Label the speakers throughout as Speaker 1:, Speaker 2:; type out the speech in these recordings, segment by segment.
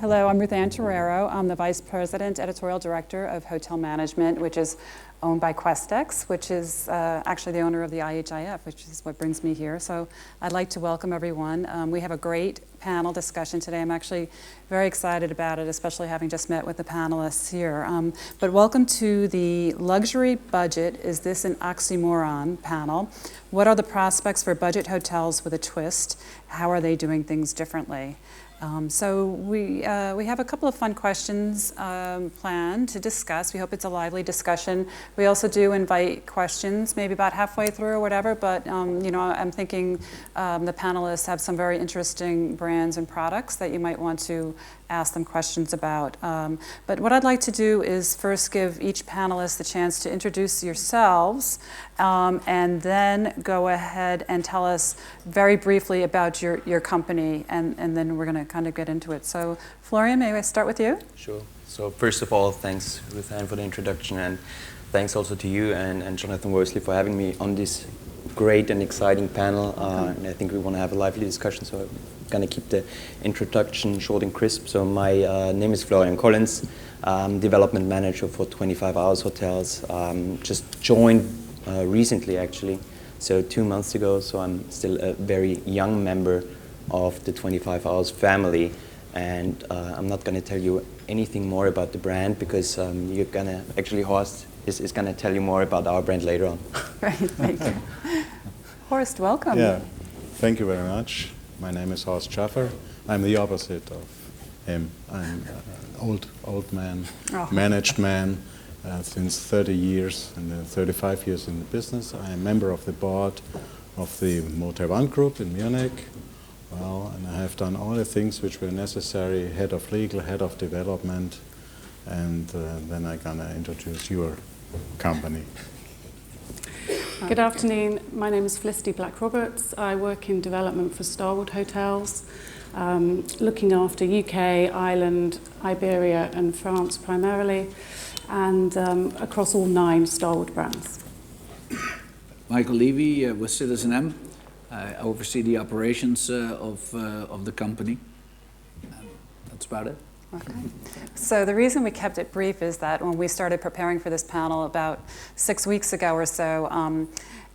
Speaker 1: Hello, I'm Ruth Ann Torrero. I'm the Vice President, Editorial Director of Hotel Management, which is owned by Questex, which is actually the owner of the IHIF, which is what brings me here. So I'd like to welcome everyone. We have a great panel discussion today. I'm actually very excited about it, especially having just met with the panelists here. But welcome to the Luxury Budget, Is This an Oxymoron panel. What are the prospects for budget hotels with a twist? How are they doing things differently? So we have a couple of fun questions planned to discuss. We hope it's a lively discussion. We also do invite questions, maybe about halfway through or whatever, but you know, I'm thinking the panelists have some very interesting brands and products that you might want to ask them questions about. But what I'd like to do is first give each panelist the chance to introduce yourselves and then go ahead and tell us very briefly about your company, and then we're going to kind of get into it. So Florian, may I start with you?
Speaker 2: Sure. So first of all, thanks Ruth Ann for the introduction, and thanks also to you and Jonathan Worsley for having me on this great and exciting panel. And I think we want to have a lively discussion, so I'm going to keep the introduction short and crisp. So my name is Florian Collins. I'm development manager for 25 Hours Hotels. Just joined recently, actually, so 2 months ago. So I'm still a very young member of the 25 Hours family. And I'm not going to tell you anything more about the brand because you're going to, actually Horst is going to tell you more about our brand later on.
Speaker 1: Great, thank you. Horst, welcome.
Speaker 3: Yeah, thank you very much. My name is Horst Schaffer. I'm the opposite of him. I'm an old man, managed man since 30 years and 35 years in the business. I am a member of the board of the Motel One Group in Munich. Well, and I have done all the things which were necessary, head of legal, head of development, and then I'm gonna introduce your company.
Speaker 4: Good afternoon, my name is Felicity Black-Roberts. I work in development for Starwood Hotels, looking after UK, Ireland, Iberia and France primarily, and across all 9 Starwood brands.
Speaker 5: Michael Levy with Citizen M. I oversee the operations of the company. That's about it.
Speaker 1: Okay. So the reason we kept it brief is that when we started preparing for this panel about 6 weeks ago or so,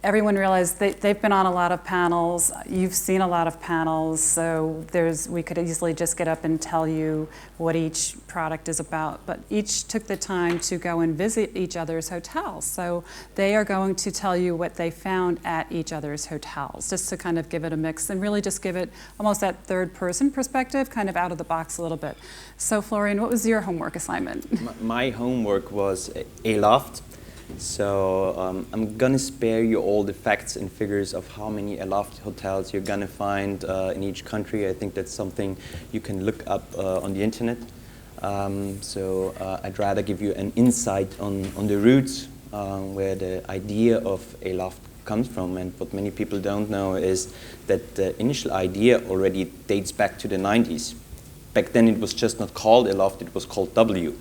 Speaker 1: everyone realized they've been on a lot of panels. You've seen a lot of panels, so we could easily just get up and tell you what each product is about. But each took the time to go and visit each other's hotels. So they are going to tell you what they found at each other's hotels, just to kind of give it a mix and really just give it almost that third-person perspective, kind of out of the box a little bit. So Florian, what was your homework assignment?
Speaker 2: My homework was a loft. So I'm gonna spare you all the facts and figures of how many Aloft hotels you're gonna find in each country. I think that's something you can look up on the internet. So I'd rather give you an insight on the roots where the idea of a loft comes from. And what many people don't know is that the initial idea already dates back to the 90s. Back then it was just not called a loft, it was called W.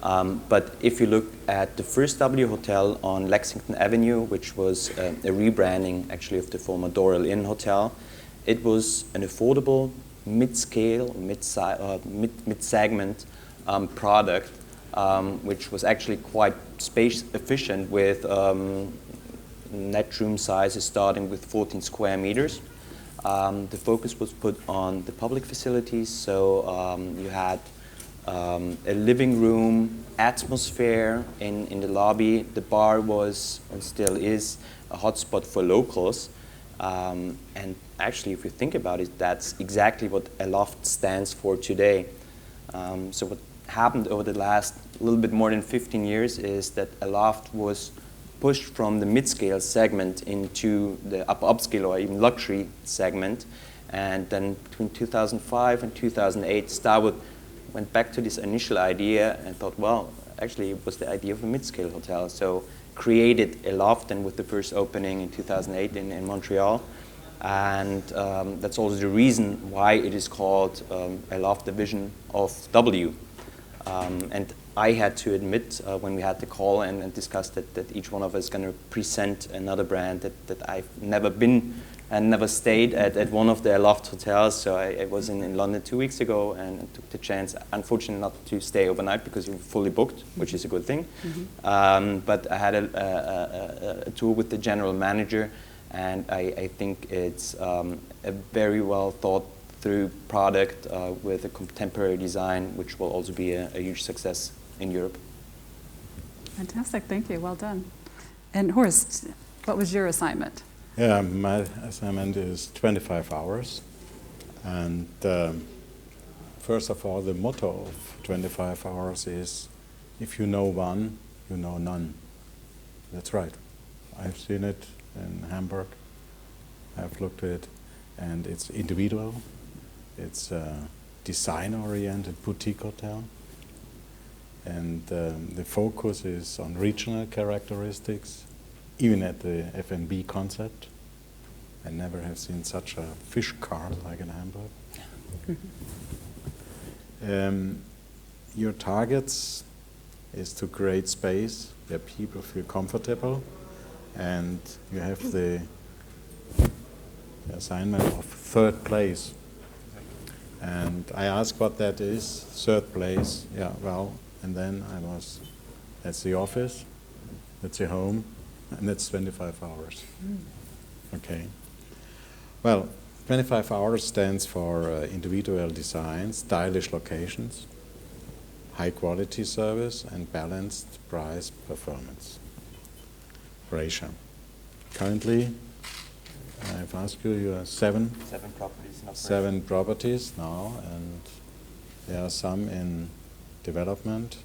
Speaker 2: But if you look at the first W Hotel on Lexington Avenue, which was a rebranding actually of the former Doral Inn Hotel, it was an affordable, mid-scale, mid-segment product, which was actually quite space efficient with net room sizes starting with 14 square meters. The focus was put on the public facilities, so you had a living room atmosphere in the lobby. The bar was and still is a hotspot for locals. And actually, if you think about it, that's exactly what a loft stands for today. So what happened over the last little bit more than 15 years is that a loft was pushed from the mid-scale segment into the upscale or even luxury segment. And then between 2005 and 2008, Starwood went back to this initial idea and thought, well, actually it was the idea of a mid-scale hotel. So created a loft, and with the first opening in 2008 in Montreal. And that's also the reason why it is called a loft division of W. And I had to admit when we had the call and discussed that each one of us is going to present another brand that I've never been and never stayed at one of their loft hotels. So I was in London 2 weeks ago and took the chance, unfortunately not to stay overnight because you were fully booked, which is a good thing. But I had a tour with the general manager, and I think it's a very well thought through product with a contemporary design, which will also be a huge success in Europe.
Speaker 1: Fantastic, thank you, well done. And Horst, what was your assignment?
Speaker 3: Yeah, my assignment is 25 hours. And first of all, the motto of 25 hours is, if you know one, you know none. That's right. I've seen it in Hamburg. I've looked at it, and it's individual. It's a design-oriented boutique hotel. And the focus is on regional characteristics, even at the F&B concept. I never have seen such a fish cart like in Hamburg. Your targets is to create space where people feel comfortable, and you have the assignment of third place. And I asked what that is, third place, yeah, well, and then that's the office, that's the home, and that's 25 hours. Okay. Well, 25 hours stands for individual design, stylish locations, high quality service, and balanced price performance ratio. Currently, I've asked you, you are seven
Speaker 2: properties.
Speaker 3: Seven properties now, and there are some in development.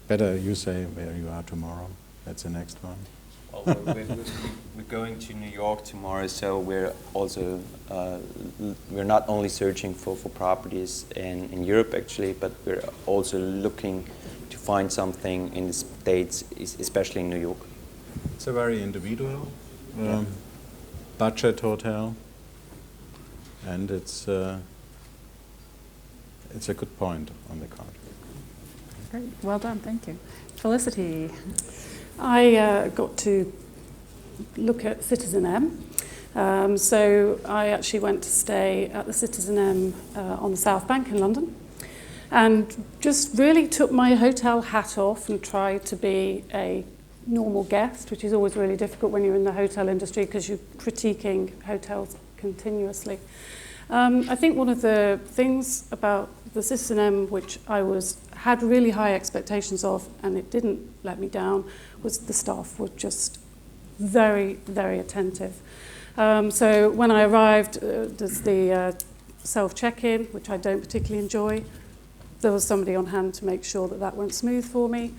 Speaker 3: Better you say where you are tomorrow. That's the next one.
Speaker 2: Well, we're going to New York tomorrow, so we're also we're not only searching for properties in Europe actually, but we're also looking to find something in the States, especially in New York.
Speaker 3: It's a very individual budget hotel, and it's a good point on the card.
Speaker 1: Great, well done, thank you. Felicity.
Speaker 4: I got to look at Citizen M. So I actually went to stay at the Citizen M on the South Bank in London, and just really took my hotel hat off and tried to be a normal guest, which is always really difficult when you're in the hotel industry because you're critiquing hotels continuously. I think one of the things about the Citizen M, which I had really high expectations of, and it didn't let me down, was the staff were just very, very attentive. So when I arrived, there's the self-check-in, which I don't particularly enjoy. There was somebody on hand to make sure that that went smooth for me.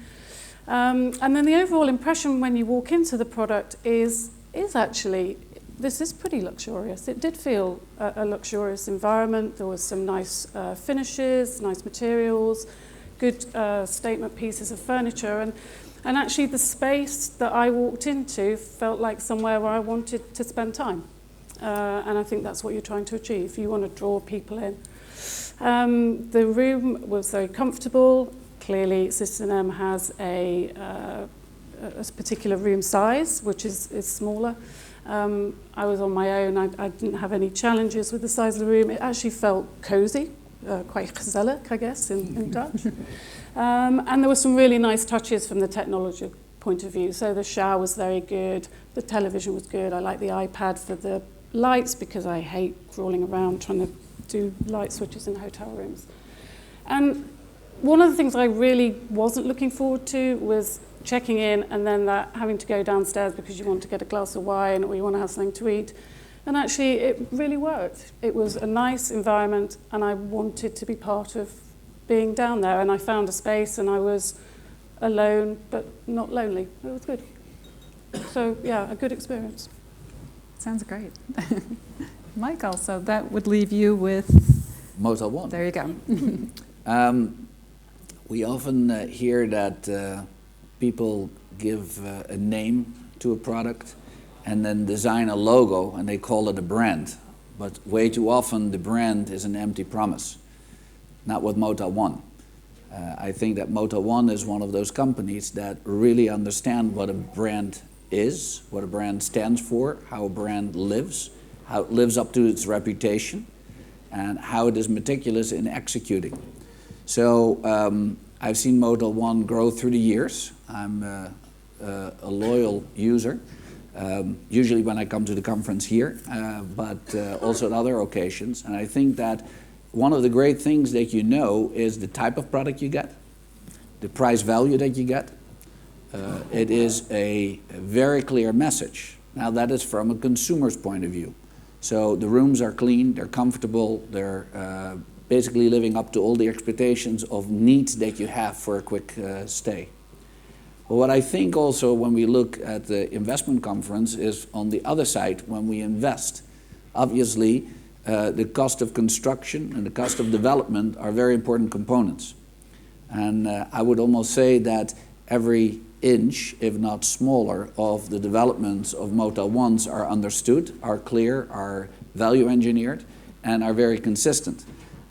Speaker 4: And then the overall impression when you walk into the product is actually, this is pretty luxurious. It did feel a luxurious environment. There was some nice finishes, nice materials, good statement pieces of furniture. And actually the space that I walked into felt like somewhere where I wanted to spend time. And I think that's what you're trying to achieve. You want to draw people in. The room was very comfortable. Clearly, Citizen M has a particular room size, which is smaller. I was on my own. I didn't have any challenges with the size of the room. It actually felt cozy, quite gezellig, I guess, in Dutch. And there were some really nice touches from the technology point of view. So the shower was very good. The television was good. I like the iPad for the lights because I hate crawling around trying to do light switches in hotel rooms. And one of the things I really wasn't looking forward to was checking in and then having to go downstairs because you want to get a glass of wine or you want to have something to eat. And actually, it really worked. It was a nice environment, and I wanted to be part of being down there. And I found a space, and I was alone, but not lonely. It was good. So, yeah, a good experience.
Speaker 1: Sounds great. Michael, so that would leave you with...
Speaker 5: Motel One.
Speaker 1: There you go.
Speaker 5: We often hear that people give a name to a product and then design a logo and they call it a brand. But way too often the brand is an empty promise. Not with Motel One. I think that Motel One is one of those companies that really understand what a brand is, what a brand stands for, how a brand lives, how it lives up to its reputation, and how it is meticulous in executing. So I've seen Motel One grow through the years. I'm a loyal user, usually when I come to the conference here, but also at other occasions. And I think that one of the great things that you know is the type of product you get, the price value that you get. It is a very clear message. Now that is from a consumer's point of view. So the rooms are clean, they're comfortable, they're basically living up to all the expectations of needs that you have for a quick stay. But what I think also when we look at the investment conference is on the other side, when we invest. Obviously, the cost of construction and the cost of development are very important components. And I would almost say that every inch, if not smaller, of the developments of Motel Ones are understood, are clear, are value engineered, and are very consistent.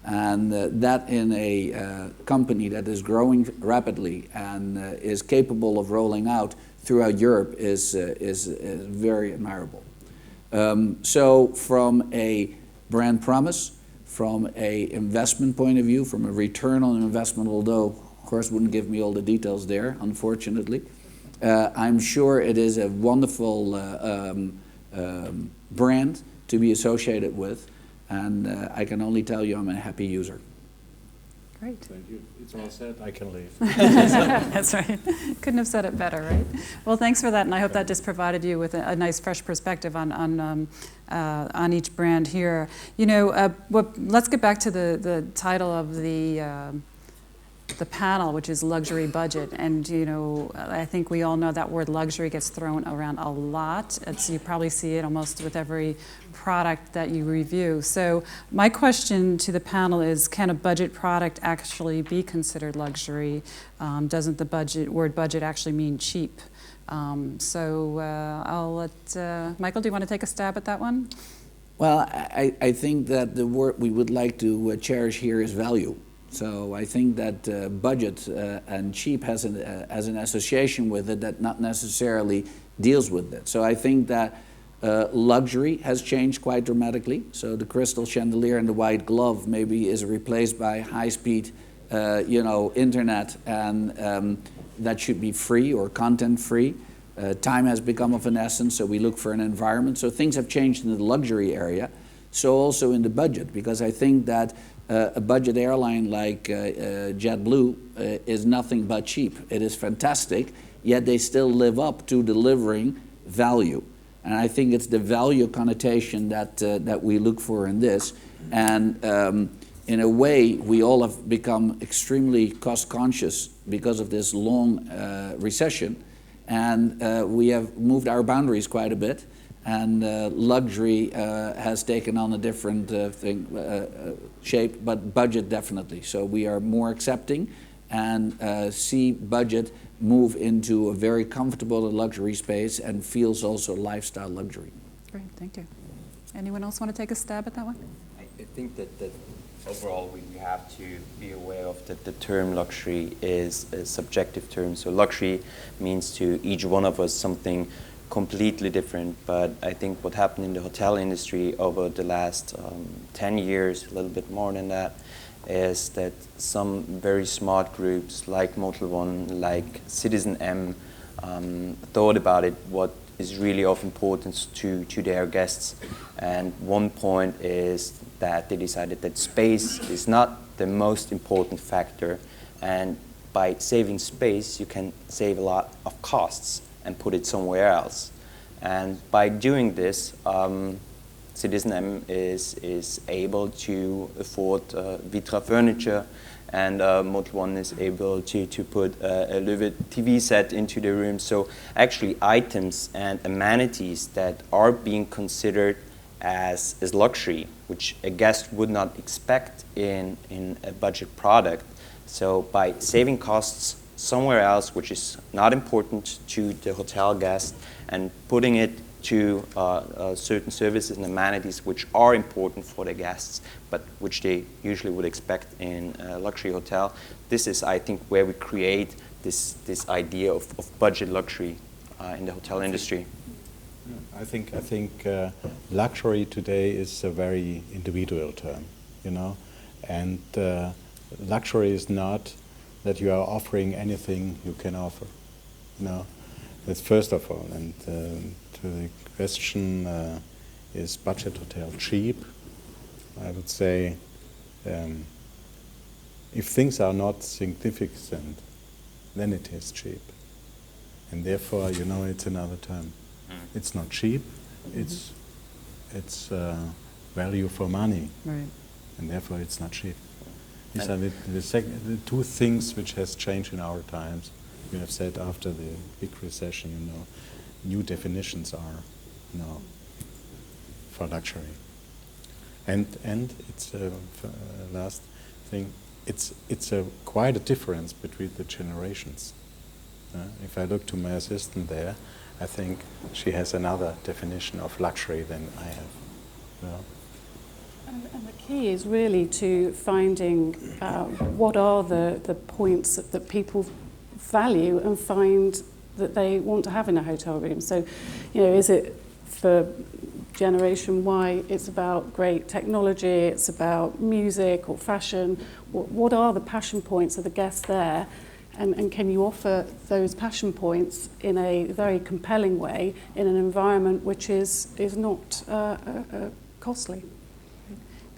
Speaker 5: And that in a company that is growing rapidly and is capable of rolling out throughout Europe is very admirable. So from a brand promise, from a investment point of view, from a return on investment, although of course wouldn't give me all the details there, unfortunately, I'm sure it is a wonderful brand to be associated with, and I can only tell you I'm a happy user.
Speaker 1: Great.
Speaker 3: Thank you. It's all said. I can leave.
Speaker 1: That's right. Couldn't have said it better, right? Well, thanks for that, and I hope that just provided you with a nice, fresh perspective on each brand here. You know, let's get back to the title of the panel, which is luxury budget. And you know, I think we all know that word luxury gets thrown around a lot. You probably see it almost with every product that you review. So my question to the panel is, can a budget product actually be considered luxury? Doesn't the word budget actually mean cheap? So I'll let, Michael, do you want to take a stab at that one?
Speaker 5: Well, I think that the word we would like to cherish here is value. So I think that budget and cheap has an association with it that not necessarily deals with it. So I think that luxury has changed quite dramatically. So the crystal chandelier and the white glove maybe is replaced by high-speed, internet, and that should be free or content-free. Time has become of an essence, so we look for an environment. So things have changed in the luxury area. So also in the budget, because I think that a budget airline like JetBlue is nothing but cheap. It is fantastic, yet they still live up to delivering value. And I think it's the value connotation that we look for in this. And in a way, we all have become extremely cost conscious because of this long recession. And we have moved our boundaries quite a bit. And luxury has taken on a different shape, but budget definitely. So we are more accepting and see budget move into a very comfortable luxury space and feels also lifestyle luxury.
Speaker 1: Great, thank you. Anyone else want to take a stab at that one?
Speaker 2: I think that overall we have to be aware of that the term luxury is a subjective term. So luxury means to each one of us something completely different, but I think what happened in the hotel industry over the last 10 years, a little bit more than that, is that some very smart groups like Motel One, like Citizen M, thought about it, what is really of importance to their guests. And one point is that they decided that space is not the most important factor, and by saving space you can save a lot of costs and put it somewhere else. And by doing this, Citizen M is able to afford Vitra furniture, and Motel One is able to put a Loewe TV set into the room. So actually items and amenities that are being considered as luxury, which a guest would not expect in a budget product. So by saving costs somewhere else, which is not important to the hotel guest, and putting it to certain services and amenities which are important for the guests, but which they usually would expect in a luxury hotel. This is, I think, where we create this idea of budget luxury. in the hotel industry.
Speaker 3: I think luxury today is a very individual term, you know, and luxury is not that you are offering anything you can offer, you know. That's first of all, and to the question, is budget hotel cheap? I would say if things are not significant, then it is cheap, and therefore, you know, it's another term. It's not cheap. It's value for money,
Speaker 1: Right.
Speaker 3: and therefore it's not cheap. These are the two things which has changed in our times. We have said after the big recession, you know, new definitions are now for luxury. And it's last thing. It's quite a difference between the generations. If I look to my assistant there, I think she has another definition of luxury than I have. You know?
Speaker 4: And the key is really to finding what are the points that people value and find that they want to have in a hotel room. So, you know, is it for Generation Y, it's about great technology, it's about music or fashion. What are the passion points of the guests there? And can you offer those passion points in a very compelling way in an environment which is not costly?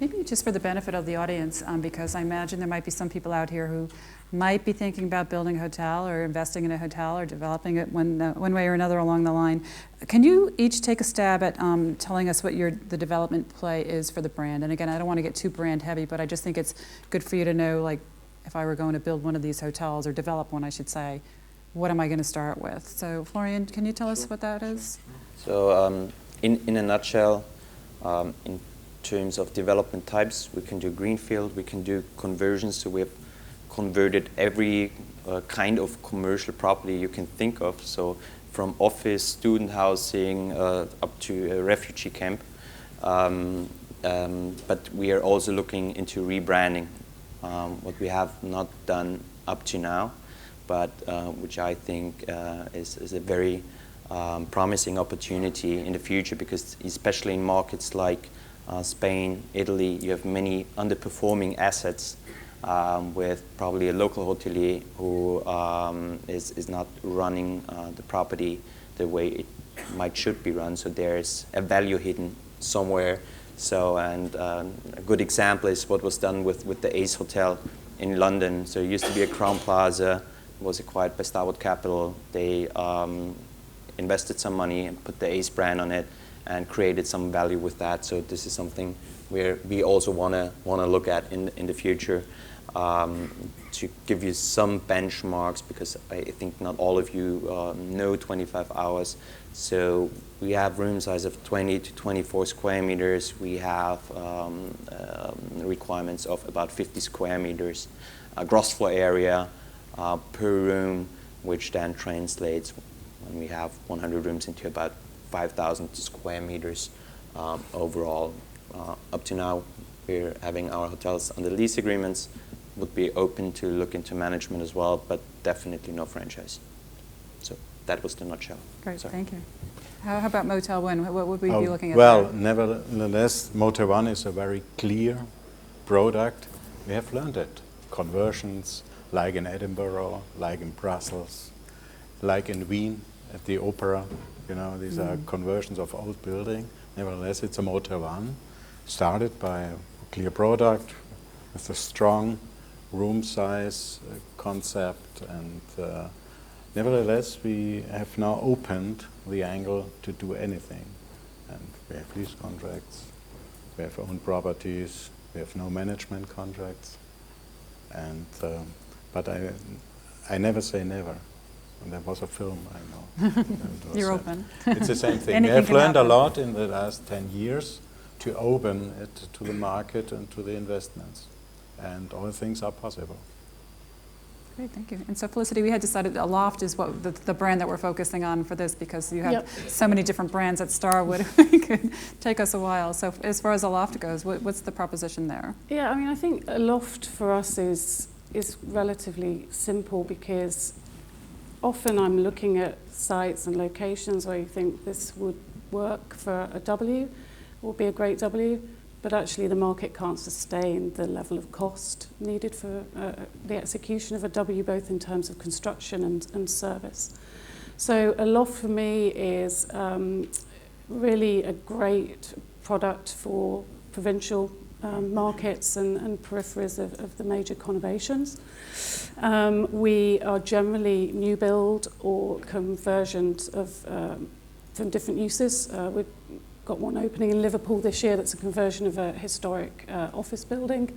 Speaker 1: Maybe just for the benefit of the audience, because I imagine there might be some people out here who might be thinking about building a hotel or investing in a hotel or developing it one way or another along the line. Can you each take a stab at telling us what the development play is for the brand? And again, I don't want to get too brand heavy, but I just think it's good for you to know, like, if I were going to build one of these hotels, or develop one, I should say, what am I going to start with? So, Florian, can you tell us what that is?
Speaker 2: So, in a nutshell, in terms of development types, we can do greenfield, we can do conversions. So we have converted every kind of commercial property you can think of. So from office, student housing, up to a refugee camp. But we are also looking into rebranding, what we have not done up to now, but which I think is a very promising opportunity in the future, because especially in markets like Spain, Italy, you have many underperforming assets with probably a local hotelier who is not running the property the way it should be run. So there's a value hidden somewhere. So, and a good example is what was done with the Ace Hotel in London. So it used to be a Crown Plaza, was acquired by Starwood Capital. They invested some money and put the Ace brand on it and created some value with that. So this is something where we also want to look at in the future, to give you some benchmarks, because I think not all of you know 25 hours. So we have room size of 20 to 24 square meters. We have requirements of about 50 square meters, gross floor area per room, which then translates, when we have 100 rooms, into about 5,000 square meters overall. Up to now, we're having our hotels under lease agreements. Would be open to look into management as well, but definitely no franchise. So that was the nutshell.
Speaker 1: Great,
Speaker 2: Sorry.
Speaker 1: thank you. How about Motel One? What would we be looking at
Speaker 3: well,
Speaker 1: there?
Speaker 3: nevertheless, Motel One is a very clear product. We have learned it. Conversions, like in Edinburgh, like in Brussels, like in Wien at the Opera. You know, these are conversions of old building. Nevertheless, it's a Motel One, started by a clear product with a strong room size concept, and nevertheless, we have now opened the angle to do anything. And we have lease contracts, we have own properties, we have no management contracts, and but I never say never. And there was a film, I know.
Speaker 1: You're open.
Speaker 3: It's the same thing. We
Speaker 1: Anything
Speaker 3: have
Speaker 1: can
Speaker 3: learned a
Speaker 1: happen.
Speaker 3: lot in the last 10 years to open it to the market and to the investments. And all things are possible.
Speaker 1: Great, thank you. And so, Felicity, we had decided that Aloft is what the brand that we're focusing on for this, because you have so many different brands at Starwood. It could take us a while. So as far as Aloft goes, what's the proposition there?
Speaker 4: Yeah, I mean, I think a loft for us is relatively simple, because often I'm looking at sites and locations where you think this would work for a W, would be a great W, but actually the market can't sustain the level of cost needed for the execution of a W, both in terms of construction and service. So a loft for me is really a great product for provincial markets and peripheries of the major conurbations. We are generally new build or conversions of from different uses. We've got one opening in Liverpool this year that's a conversion of a historic office building.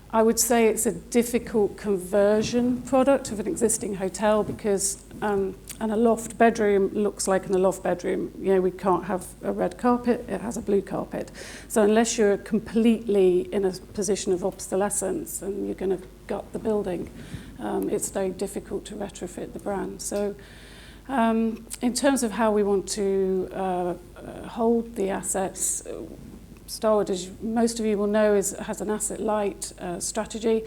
Speaker 4: I would say it's a difficult conversion product of an existing hotel because and a loft bedroom looks like an aloft bedroom. You know, we can't have a red carpet, it has a blue carpet. So unless you're completely in a position of obsolescence and you're going to gut the building, it's very difficult to retrofit the brand. So in terms of how we want to hold the assets, Starwood, as most of you will know, has an asset-light strategy,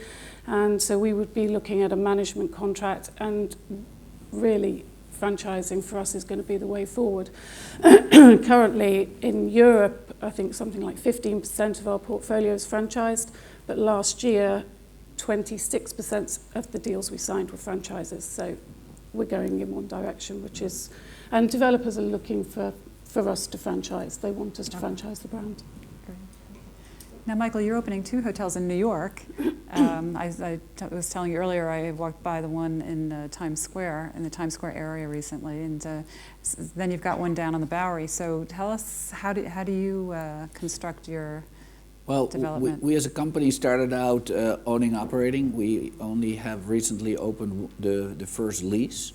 Speaker 4: and so we would be looking at a management contract, and really franchising for us is going to be the way forward. Currently in Europe, I think something like 15% of our portfolio is franchised, but last year 26% of the deals we signed were franchises, so we're going in one direction, which is, and developers are looking for us to franchise. They want us to franchise the brand.
Speaker 1: Now, Michael, you're opening 2 hotels in New York. I was telling you earlier, I walked by the one in Times Square, in the Times Square area recently, and then you've got one down on the Bowery. So tell us, how do you construct your development?
Speaker 5: Well, we as a company started out owning, operating. We only have recently opened the first lease.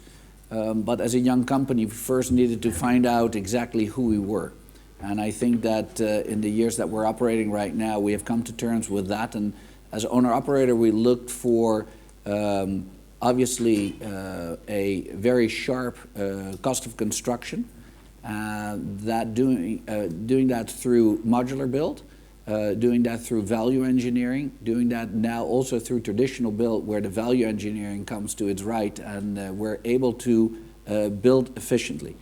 Speaker 5: But as a young company, we first needed to find out exactly who we were. And I think that in the years that we're operating right now, we have come to terms with that. And as owner-operator, we looked for, obviously, a very sharp cost of construction, doing that through modular build, doing that through value engineering, doing that now also through traditional build, where the value engineering comes to its right, and we're able to build efficiently.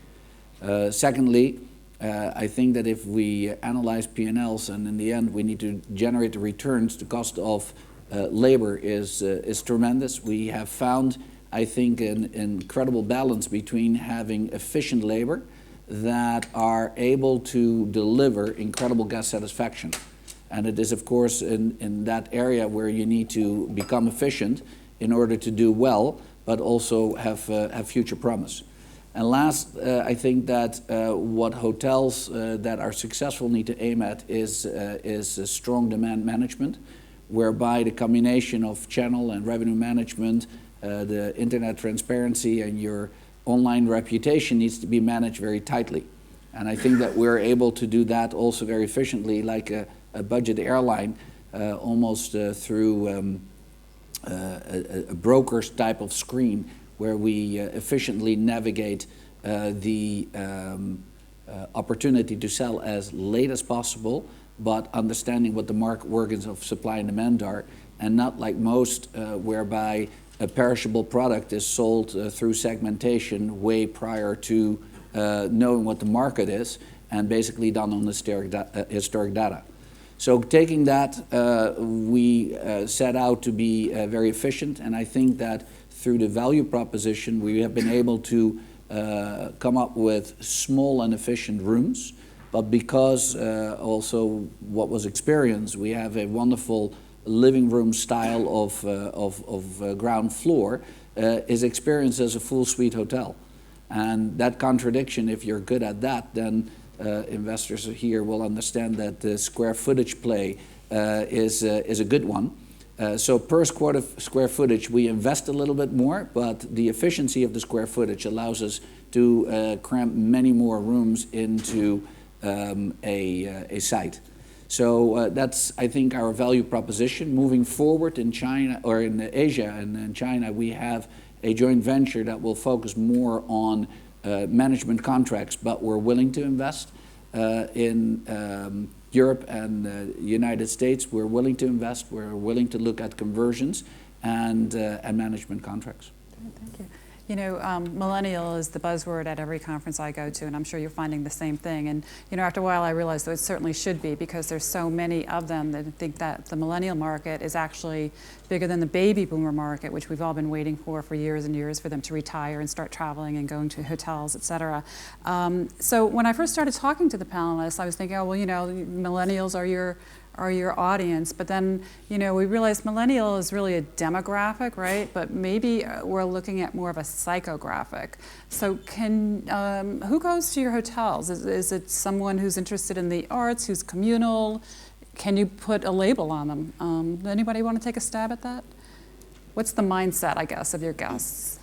Speaker 5: Secondly, I think that if we analyze P&Ls, and in the end we need to generate the returns, the cost of labor is tremendous. We have found, I think, an incredible balance between having efficient labor that are able to deliver incredible guest satisfaction. And it is, of course, in that area where you need to become efficient in order to do well, but also have future promise. And last, I think that what hotels that are successful need to aim at is a strong demand management, whereby the combination of channel and revenue management, the internet transparency, and your online reputation needs to be managed very tightly. And I think that we're able to do that also very efficiently, like a budget airline, almost through a broker's type of screen, where we efficiently navigate the opportunity to sell as late as possible, but understanding what the market workings of supply and demand are, and not like most, whereby a perishable product is sold through segmentation way prior to knowing what the market is, and basically done on historic data. So taking that, we set out to be very efficient, and I think that through the value proposition, we have been able to come up with small and efficient rooms, but because also what was experienced, we have a wonderful living room style of ground floor is experienced as a full suite hotel. And that contradiction, if you're good at that, then investors here will understand that the square footage play is a good one. So per square footage, we invest a little bit more, but the efficiency of the square footage allows us to cram many more rooms into a site. So that's, I think, our value proposition. Moving forward in China, or in Asia and in China, we have a joint venture that will focus more on management contracts, but we're willing to invest. In Europe and the United States, we're willing to invest, we're willing to look at conversions and management contracts.
Speaker 1: Thank you. You know, millennial is the buzzword at every conference I go to, and I'm sure you're finding the same thing. And, you know, after a while I realized that it certainly should be, because there's so many of them that think that the millennial market is actually bigger than the baby boomer market, which we've all been waiting for years and years for them to retire and start traveling and going to hotels, et cetera. So when I first started talking to the panelists, I was thinking, oh, well, you know, millennials are your audience, but then, you know, we realized millennial is really a demographic, right? But maybe we're looking at more of a psychographic. So who goes to your hotels? Is it someone who's interested in the arts, who's communal? Can you put a label on them? Anybody want to take a stab at that? What's the mindset, I guess, of your guests?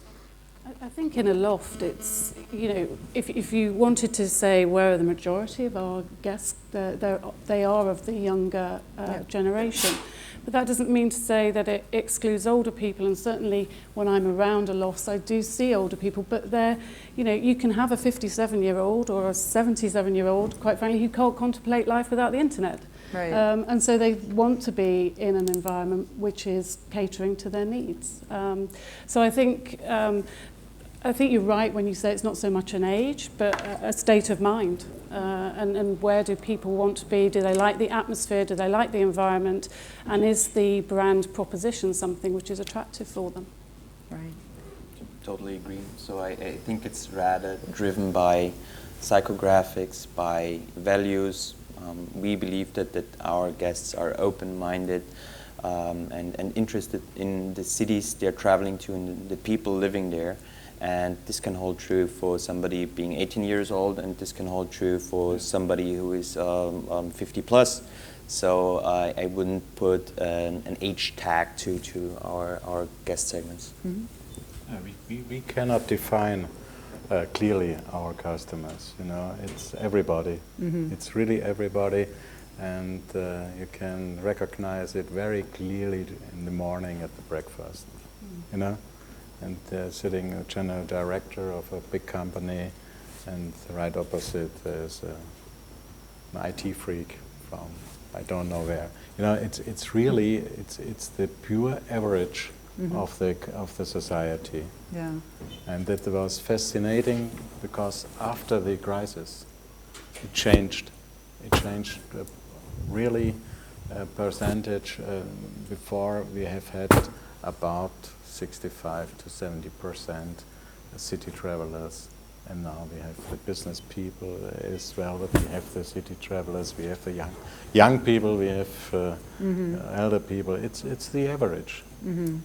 Speaker 4: I think in a loft, it's, you know, if you wanted to say where are the majority of our guests, they are of the younger generation. But that doesn't mean to say that it excludes older people, and certainly when I'm around a loft, I do see older people, but they're, you know, you can have a 57-year-old or a 77-year-old, quite frankly, who can't contemplate life without the internet.
Speaker 1: Right.
Speaker 4: And so they want to be in an environment which is catering to their needs. So I think you're right when you say it's not so much an age, but a state of mind. And where do people want to be? Do they like the atmosphere? Do they like the environment? And is the brand proposition something which is attractive for them?
Speaker 1: Right.
Speaker 2: Totally agree. So I think it's rather driven by psychographics, by values. We believe that our guests are open-minded and interested in the cities they're traveling to and the people living there. And this can hold true for somebody being 18 years old, and this can hold true for somebody who is 50 plus. So I wouldn't put an age tag to our guest segments.
Speaker 3: Mm-hmm. We cannot define clearly our customers. You know, it's everybody. Mm-hmm. It's really everybody, and you can recognize it very clearly in the morning at the breakfast. You know. And sitting a general director of a big company, and right opposite there's an IT freak from I don't know where. You know, it's really it's the pure average of the society.
Speaker 1: Yeah.
Speaker 3: And that was fascinating because after the crisis, it changed. It changed really a percentage. Before we have had about 65 to 70% city travelers, and now we have the business people as well. But we have the city travelers, we have the young people, we have elder people. It's the average. Mm-hmm.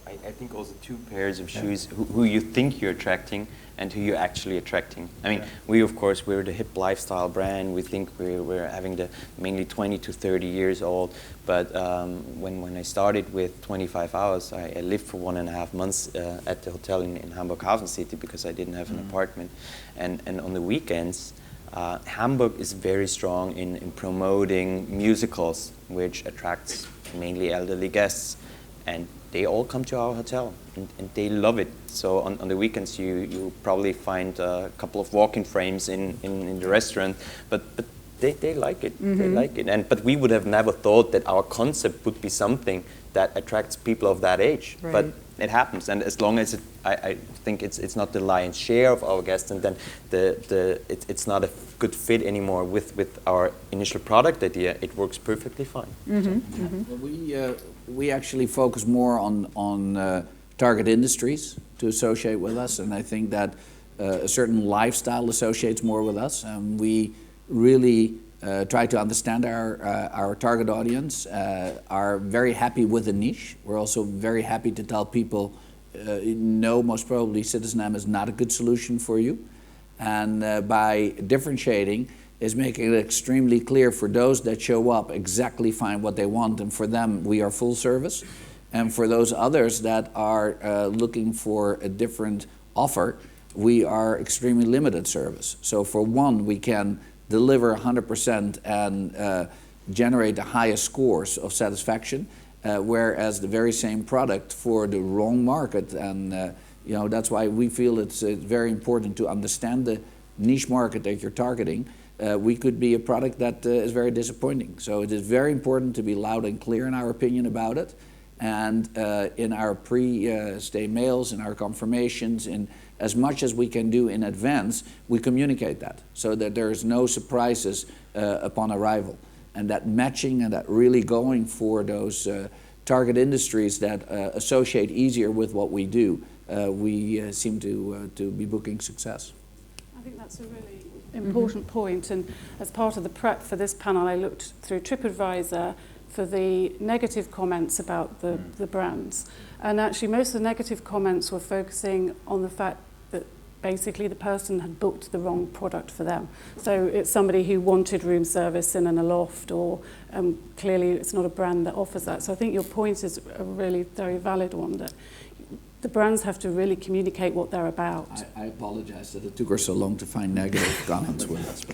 Speaker 2: I think also two pairs of shoes, who you think you're attracting and who you're actually attracting. I mean, we're the hip lifestyle brand. We think we're having the mainly 20 to 30 years old. But when I started with 25 hours, I lived for 1.5 months at the hotel in Hamburg Hafen City because I didn't have an apartment. And on the weekends, Hamburg is very strong in promoting musicals, which attracts mainly elderly guests. And they all come to our hotel, and they love it. So on the weekends, you probably find a couple of walk-in frames in the restaurant, but they like it. Mm-hmm. They like it. But we would have never thought that our concept would be something that attracts people of that age. Right. But it happens, and as long as I think it's not the lion's share of our guests, and then it's not a good fit anymore with our initial product idea, it works perfectly fine. Mm-hmm.
Speaker 5: Mm-hmm. We actually focus more on target industries to associate with us, and I think that a certain lifestyle associates more with us. We really try to understand our target audience, are very happy with the niche. We're also very happy to tell people, no, most probably Citizen M is not a good solution for you. And by differentiating, is making it extremely clear for those that show up exactly find what they want, and for them we are full service. And for those others that are looking for a different offer, we are extremely limited service. So for one, we can deliver 100% and generate the highest scores of satisfaction, whereas the very same product for the wrong market, and you know, that's why we feel it's very important to understand the niche market that you're targeting. We could be a product that is very disappointing. So it is very important to be loud and clear in our opinion about it, And in our pre-stay mails, in our confirmations, in as much as we can do in advance, we communicate that so that there's no surprises upon arrival. And that matching and that really going for those target industries that associate easier with what we do, we seem to be booking success.
Speaker 4: I think that's a really important point. And as part of the prep for this panel, I looked through TripAdvisor for the negative comments about the brands. And actually most of the negative comments were focusing on the fact that basically the person had booked the wrong product for them. So it's somebody who wanted room service in a loft, or clearly it's not a brand that offers that. So I think your point is a really very valid one, that the brands have to really communicate what they're about.
Speaker 5: I apologize that it took her so long to find negative comments with us.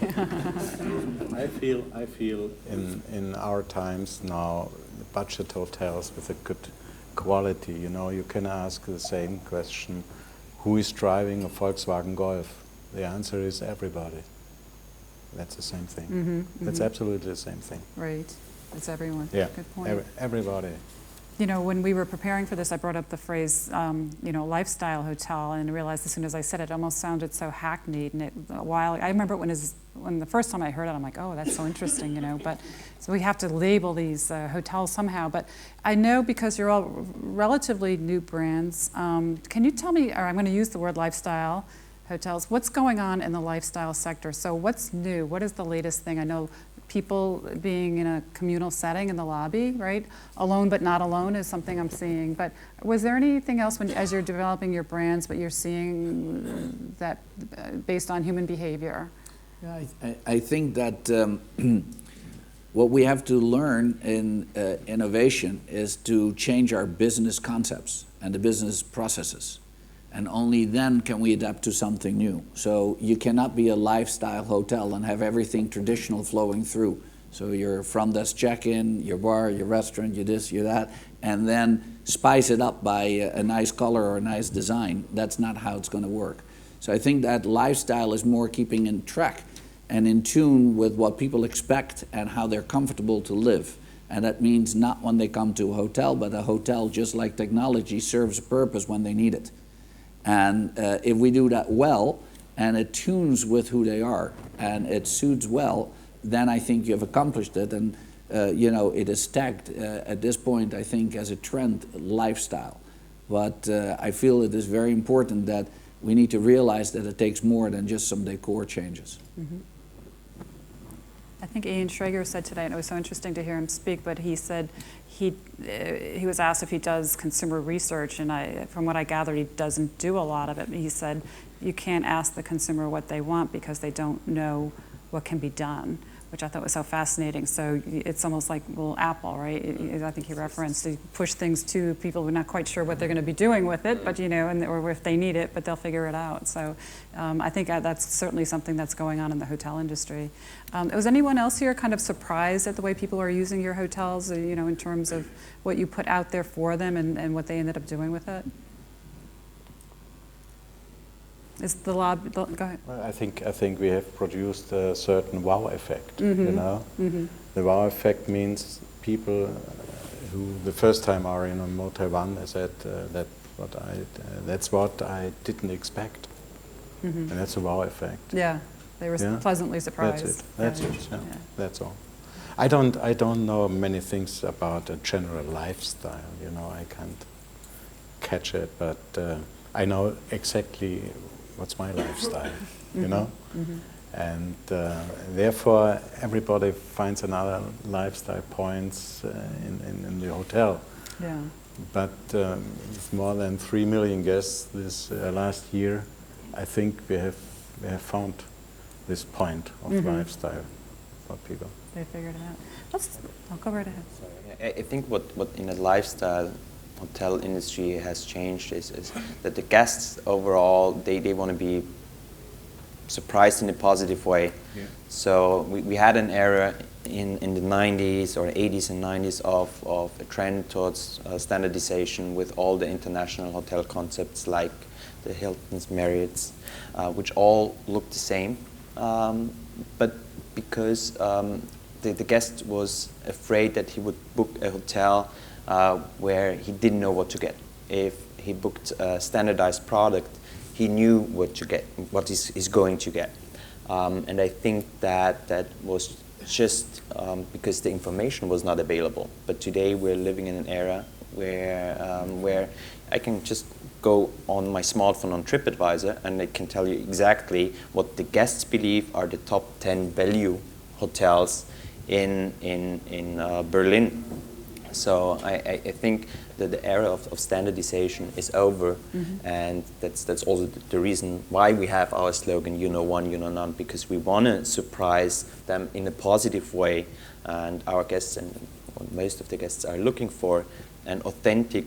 Speaker 3: I feel in our times now, budget hotels with a good quality, you know, you can ask the same question, who is driving a Volkswagen Golf? The answer is everybody. That's the same thing. That's absolutely the same thing.
Speaker 1: Right. It's everyone.
Speaker 3: Yeah.
Speaker 1: Good point.
Speaker 3: Everybody.
Speaker 1: You know, when we were preparing for this, I brought up the phrase, you know, lifestyle hotel, and realized as soon as I said it, it almost sounded so hackneyed. And I remember when the first time I heard it, I'm like, oh, that's so interesting, you know. But so we have to label these hotels somehow. But I know because you're all relatively new brands, can you tell me, or I'm going to use the word lifestyle hotels, what's going on in the lifestyle sector? So what's new? What is the latest thing? I know people being in a communal setting in the lobby, right? Alone but not alone is something I'm seeing. But was there anything else as you're developing your brands, what you're seeing that based on human behavior?
Speaker 5: Yeah, I think that what we have to learn in innovation is to change our business concepts and the business processes. And only then can we adapt to something new. So you cannot be a lifestyle hotel and have everything traditional flowing through. So your front desk check-in, your bar, your restaurant, your this, your that, and then spice it up by a nice color or a nice design. That's not how it's going to work. So I think that lifestyle is more keeping in track and in tune with what people expect and how they're comfortable to live. And that means not when they come to a hotel, but a hotel, just like technology, serves a purpose when they need it. And if we do that well, and it tunes with who they are, and it suits well, then I think you've accomplished it. And you know, it is tagged at this point, I think, as a trend lifestyle. But I feel it is very important that we need to realize that it takes more than just some decor changes.
Speaker 1: I think Ian Schrager said today, and it was so interesting to hear him speak, but he said he was asked if he does consumer research, and from what I gathered, he doesn't do a lot of it. He said you can't ask the consumer what they want because they don't know what can be done, which I thought was so fascinating. So it's almost like, well, Apple, right? I think he referenced, to push things to people who are not quite sure what they're going to be doing with it, but you know, or if they need it, but they'll figure it out. So I think that's certainly something that's going on in the hotel industry. Was anyone else here kind of surprised at the way people are using your hotels, you know, in terms of what you put out there for them and what they ended up doing with it? Is the lobby, go ahead.
Speaker 3: Well, I think we have produced a certain wow effect, you know. The wow effect means people who the first time are in a Motel 1 said that's what I didn't expect. And that's a wow effect.
Speaker 1: Yeah, they were pleasantly surprised.
Speaker 3: That's it. Yeah. That's all. I don't know many things about a general lifestyle, you know. I can't catch it, but I know exactly what's my lifestyle, you know? And therefore, everybody finds another lifestyle points in the hotel.
Speaker 1: Yeah.
Speaker 3: But with more than 3 million guests this last year, I think we have found this point of lifestyle for people.
Speaker 1: They figured it out. I'll go right ahead.
Speaker 2: Sorry. I think what in the lifestyle hotel industry has changed is that the guests overall, they want to be surprised in a positive way. Yeah. So we had an era in the 90s or 80s and 90s of a trend towards standardization with all the international hotel concepts like the Hiltons, Marriotts, which all look the same. But because the guest was afraid that he would book a hotel where he didn't know what to get. If he booked a standardized product, he knew what to get, what he's going to get. And I think that was just because the information was not available. But today we're living in an era where I can just go on my smartphone on TripAdvisor and it can tell you exactly what the guests believe are the top 10 value hotels in Berlin. So I think that the era of standardization is over, and that's also the reason why we have our slogan, you know one, you know none, because we want to surprise them in a positive way, and our guests and most of the guests are looking for an authentic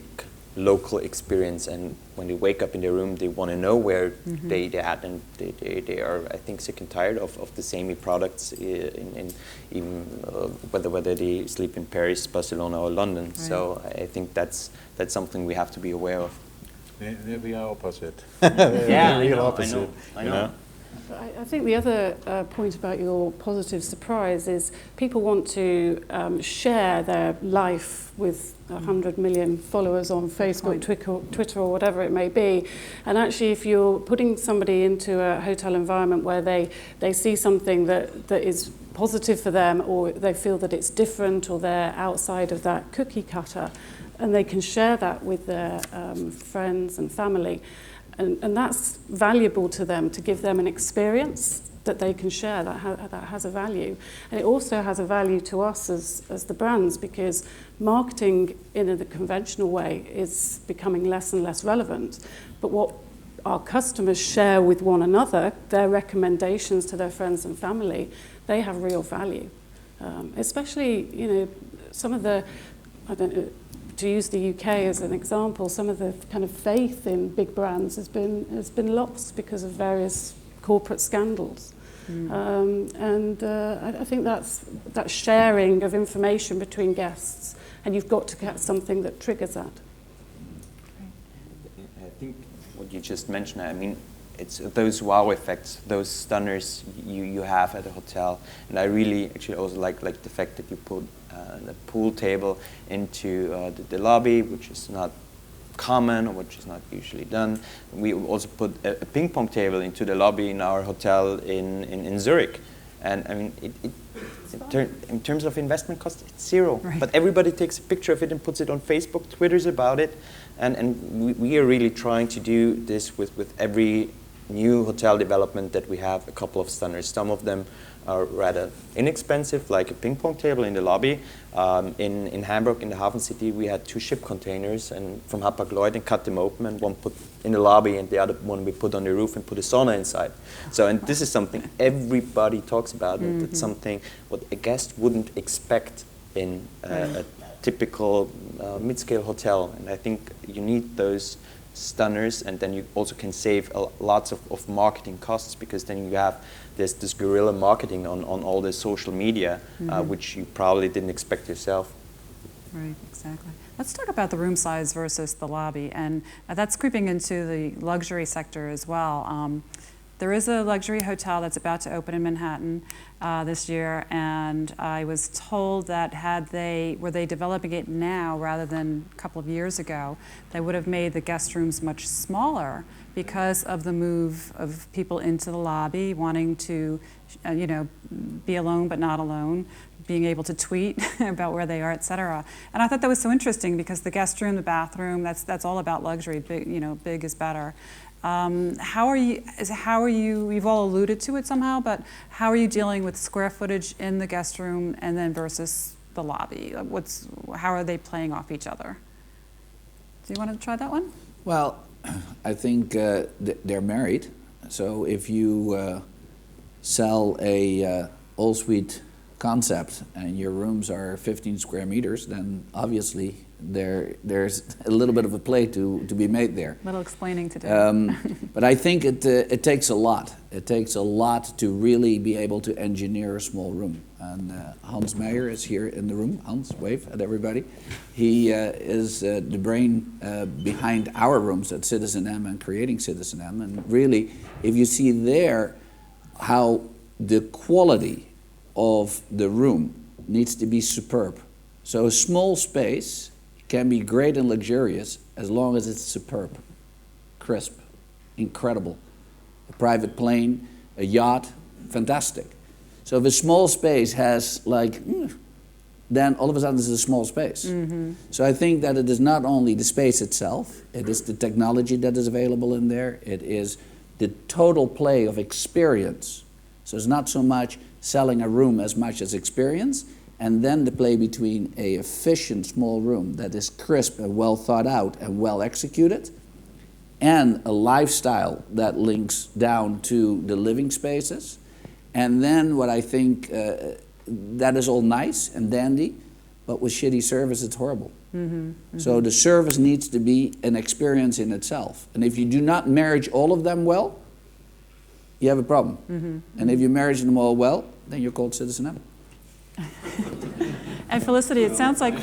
Speaker 2: local experience, and when they wake up in their room they want to know where they're at, and they are, I think, sick and tired of the samey products in even whether they sleep in Paris, Barcelona or London. Right. So I think that's something we have to be aware of.
Speaker 3: We are opposite.
Speaker 2: Yeah,
Speaker 3: real opposite.
Speaker 2: I know.
Speaker 4: I think the other point about your positive surprise is people want to share their life with 100 million followers on Facebook, Twitter or whatever it may be. And actually, if you're putting somebody into a hotel environment where they see something that is positive for them, or they feel that it's different, or they're outside of that cookie cutter, and they can share that with their friends and family, and that's valuable to them, to give them an experience that they can share, that has a value. And it also has a value to us as the brands, because marketing in the conventional way is becoming less and less relevant. But what our customers share with one another, their recommendations to their friends and family, they have real value. Especially, you know, some of the, I don't know, to use the UK as an example, some of the kind of faith in big brands has been lost because of various corporate scandals. I think that sharing of information between guests, and you've got to get something that triggers that.
Speaker 2: I think what you just mentioned, I mean, it's those wow effects, those stunners you have at a hotel. And I really actually also like the fact that you put the pool table into the lobby, which is not common or which is not usually done. We also put a ping pong table into the lobby in our hotel in Zurich. And I mean, in terms of investment cost, it's zero. Right. But everybody takes a picture of it and puts it on Facebook, Twitters about it. And we are really trying to do this with every new hotel development that we have, a couple of stunners. Some of them are rather inexpensive, like a ping pong table in the lobby. In Hamburg, in the Hafen City, we had 2 ship containers and from Hapag-Lloyd, and cut them open, and one put in the lobby and the other one we put on the roof and put a sauna inside. So, and this is something everybody talks about. It's something what a guest wouldn't expect in a typical mid-scale hotel. And I think you need those stunners, and then you also can save lots of marketing costs, because then you have this guerrilla marketing on all the social media, which you probably didn't expect yourself.
Speaker 1: Right, exactly. Let's talk about the room size versus the lobby, and that's creeping into the luxury sector as well. There is a luxury hotel that's about to open in Manhattan this year, and I was told that were they developing it now rather than a couple of years ago, they would have made the guest rooms much smaller because of the move of people into the lobby, wanting to, be alone but not alone, being able to tweet about where they are, et.cetera. And I thought that was so interesting, because the guest room, the bathroom, that's all about luxury. Big is better. How are you, you've all alluded to it somehow, but how are you dealing with square footage in the guest room and then versus the lobby? How are they playing off each other? Do you want to try that one?
Speaker 5: Well, I think they're married. So if you sell a all-suite concept and your rooms are 15 square meters, then obviously there's a little bit of a play to be made there.
Speaker 1: A little explaining to do.
Speaker 5: But I think it takes a lot. It takes a lot to really be able to engineer a small room. And Hans Meijer is here in the room. Hans, wave at everybody. He is the brain behind our rooms at Citizen M and creating Citizen M. And really, if you see there how the quality of the room needs to be superb. So a small space can be great and luxurious as long as it's superb, crisp, incredible. A private plane, a yacht, fantastic. So if a small space has like, then all of a sudden it's a small space. So I think that it is not only the space itself, it is the technology that is available in there, it is the total play of experience. So it's not so much selling a room as much as experience, and then the play between a efficient small room that is crisp and well thought out and well executed, and a lifestyle that links down to the living spaces. And then what I think, that is all nice and dandy, but with shitty service it's horrible. So the service needs to be an experience in itself. And if you do not marriage all of them well, you have a problem. And if you marriage them all well, then you're called Citizen M.
Speaker 1: And Felicity, it sounds like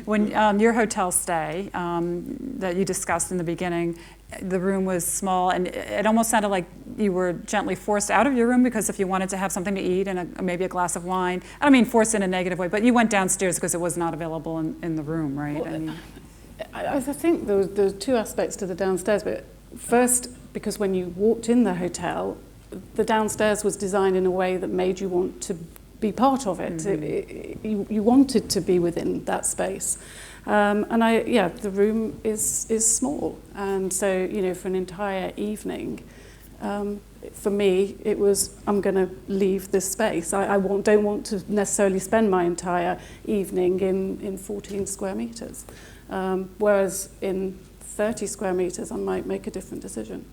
Speaker 1: when your hotel stay that you discussed in the beginning, the room was small, and it almost sounded like you were gently forced out of your room because if you wanted to have something to eat and maybe a glass of wine, I don't mean forced in a negative way, but you went downstairs because it was not available in the room, right?
Speaker 4: Well, I think there were two aspects to the downstairs. But first, because when you walked in the hotel, the downstairs was designed in a way that made you want to be part of it. You wanted to be within that space. And the room is small, and so for an entire evening, for me it was I'm going to leave this space. I don't want to necessarily spend my entire evening in 14 square meters, whereas in 30 square meters I might make a different decision.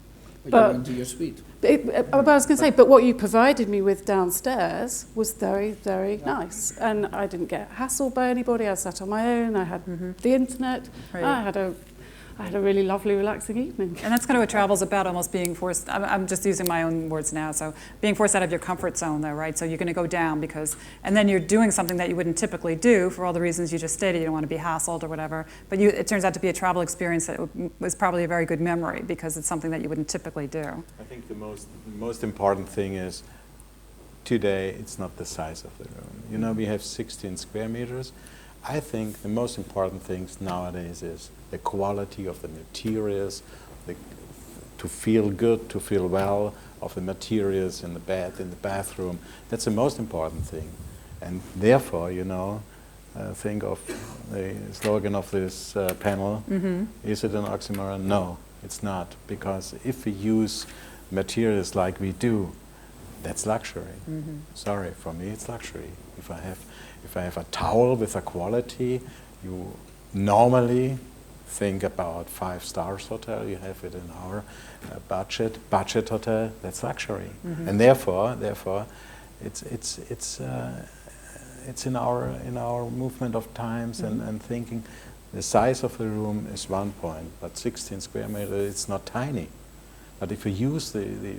Speaker 5: But you went to your suite.
Speaker 4: I was going to say, but what you provided me with downstairs was very, very nice. And I didn't get hassled by anybody. I sat on my own. I had the internet.
Speaker 1: Right.
Speaker 4: I had a really lovely, relaxing evening.
Speaker 1: And that's kind of what travel's about, almost being forced. I'm just using my own words now. So being forced out of your comfort zone, though, right? So you're going to go down and then you're doing something that you wouldn't typically do for all the reasons you just stated. You don't want to be hassled or whatever. But it turns out to be a travel experience that was probably a very good memory because it's something that you wouldn't typically do.
Speaker 3: I think the most important thing is today it's not the size of the room. We have 16 square meters. I think the most important things nowadays is the quality of the materials, to feel good, to feel well, of the materials in the bed, in the bathroom. That's the most important thing. And therefore, think of the slogan of this panel. Is it an oxymoron? No, it's not. Because if we use materials like we do, that's luxury. Sorry, for me it's luxury. If I have a towel with a quality, you normally think about 5 stars hotel. You have it in our budget hotel. That's luxury, and therefore, it's in our movement of times and thinking. The size of the room is one point, but 16 square meters, it's not tiny. But if you use the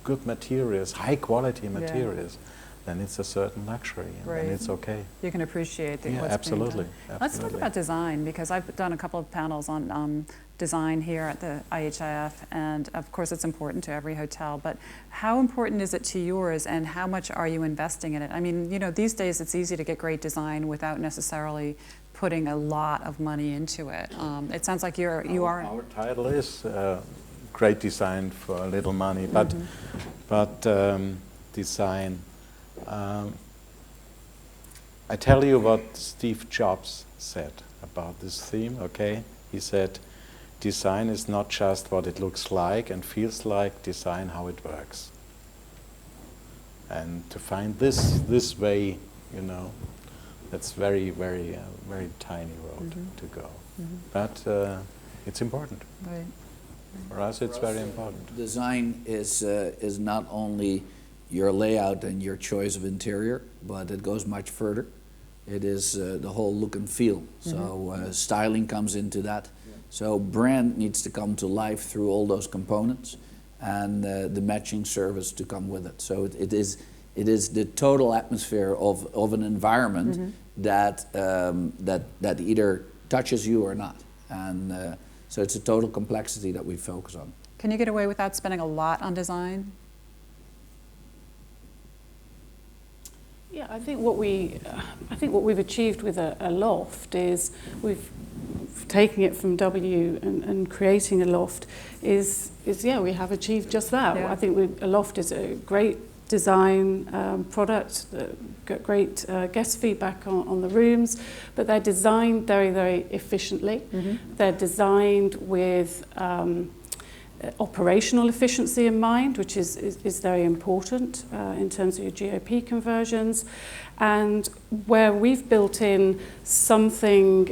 Speaker 3: good materials, high quality materials, then it's a certain luxury, and then it's okay.
Speaker 1: You can appreciate what's being
Speaker 3: absolutely,
Speaker 1: done. Let's talk about design, because I've done a couple of panels on design here at the IHIF, and of course it's important to every hotel, but how important is it to yours, and how much are you investing in it? I mean, these days it's easy to get great design without necessarily putting a lot of money into it. It sounds like you are.
Speaker 3: Our title is great design for a little money, but design. I tell you what Steve Jobs said about this theme, okay? He said, design is not just what it looks like and feels like, design how it works. And to find this way, that's very, very, very tiny road to go. But it's important.
Speaker 1: Right.
Speaker 3: For us, it's very important.
Speaker 5: Design is not only your layout and your choice of interior, but it goes much further. It is the whole look and feel. So styling comes into that. So brand needs to come to life through all those components, and the matching service to come with it. So it is the total atmosphere of an environment that either touches you or not. And so it's a total complexity that we focus on.
Speaker 1: Can you get away without spending a lot on design?
Speaker 4: Yeah, I think what we've achieved with a loft is we've taking it from W and creating a loft is we have achieved just that.
Speaker 1: Yeah.
Speaker 4: I think a loft is a great design product, got great guest feedback on the rooms, but they're designed very, very efficiently. They're designed with operational efficiency in mind, which is very important in terms of your GOP conversions. And where we've built in something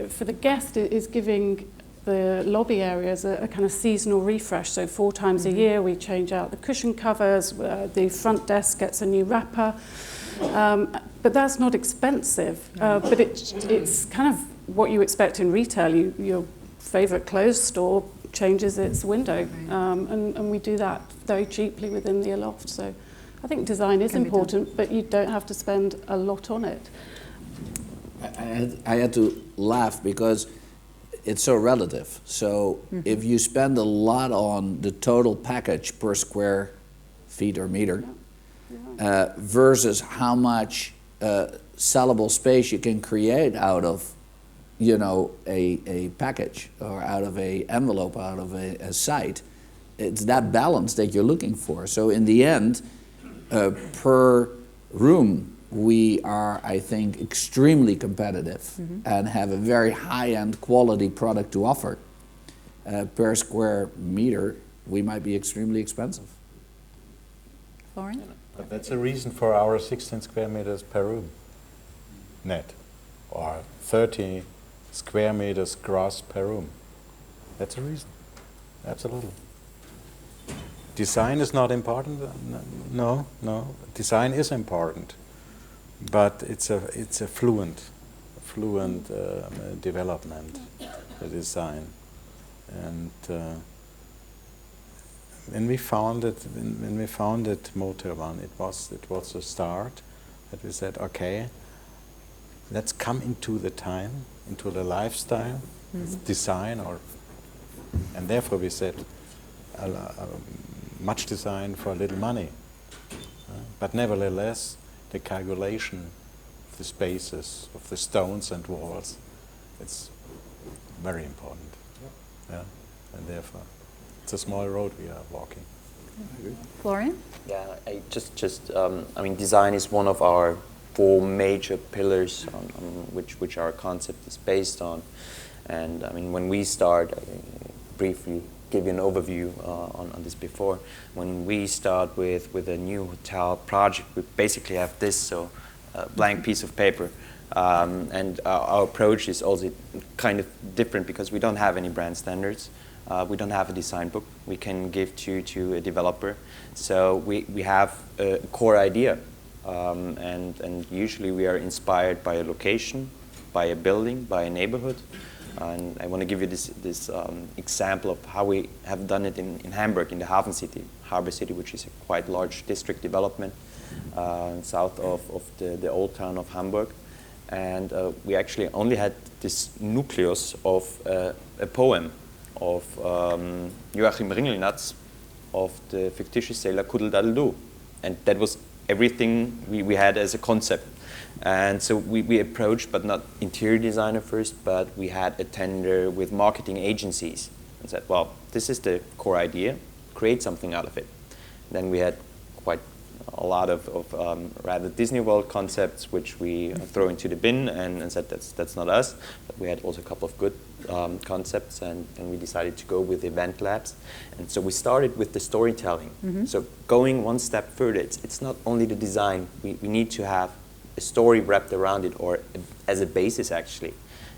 Speaker 4: for the guest is giving the lobby areas a kind of seasonal refresh. So 4 times a year we change out the cushion covers, the front desk gets a new wrapper. But that's not expensive, but it's kind of what you expect in retail. Your favorite clothes store changes its window, and we do that very cheaply within the loft. So I think design is important, but you don't have to spend a lot on it.
Speaker 5: I had to laugh because it's so relative. So if you spend a lot on the total package per square feet or meter, versus how much sellable space you can create out of, you know, a package or out of a envelope, out of a site, it's that balance that you're looking for. So in the end, per room, we are, I think, extremely competitive and have a very high-end quality product to offer. Per square meter, we might be extremely expensive.
Speaker 1: Lauren?
Speaker 3: But that's a reason for our 16 square meters per room net, or 30 square meters gross per room. That's a reason, absolutely. Design is not important. No. Design is important, but it's a fluent development, the design. And when we founded Motel One, it was a start that we said, okay, let's come into the time, into the lifestyle, design, and therefore we said much design for little money, but nevertheless the calculation of the spaces, of the stones and walls, it's very important. Yeah, and therefore it's a small road we are walking.
Speaker 1: Florian?
Speaker 2: Yeah, I mean, design is one of our 4 major pillars on which our concept is based on. And I mean, when we start, briefly give you an overview on this before. When we start with a new hotel project, we basically have this, so a blank piece of paper. And our approach is also kind of different because we don't have any brand standards. We don't have a design book we can give to a developer. So we have a core idea. And usually we are inspired by a location, by a building, by a neighborhood. And I want to give you this example of how we have done it in Hamburg, in the Harbor City, which is a quite large district development south of the old town of Hamburg. And we actually only had this nucleus of a poem of Joachim Ringelnatz of the fictitious sailor Kuddel-Daddel-Doo. And that was everything we had as a concept. And so we approached, but not interior designer first, but we had a tender with marketing agencies and said, well, this is the core idea, create something out of it. Then we had quite a lot of rather Disney World concepts, which we throw into the bin and said that's not us. But we had also a couple of good concepts, and we decided to go with event labs. And so we started with the storytelling. So going one step further, it's not only the design. We need to have a story wrapped around it, or as a basis actually.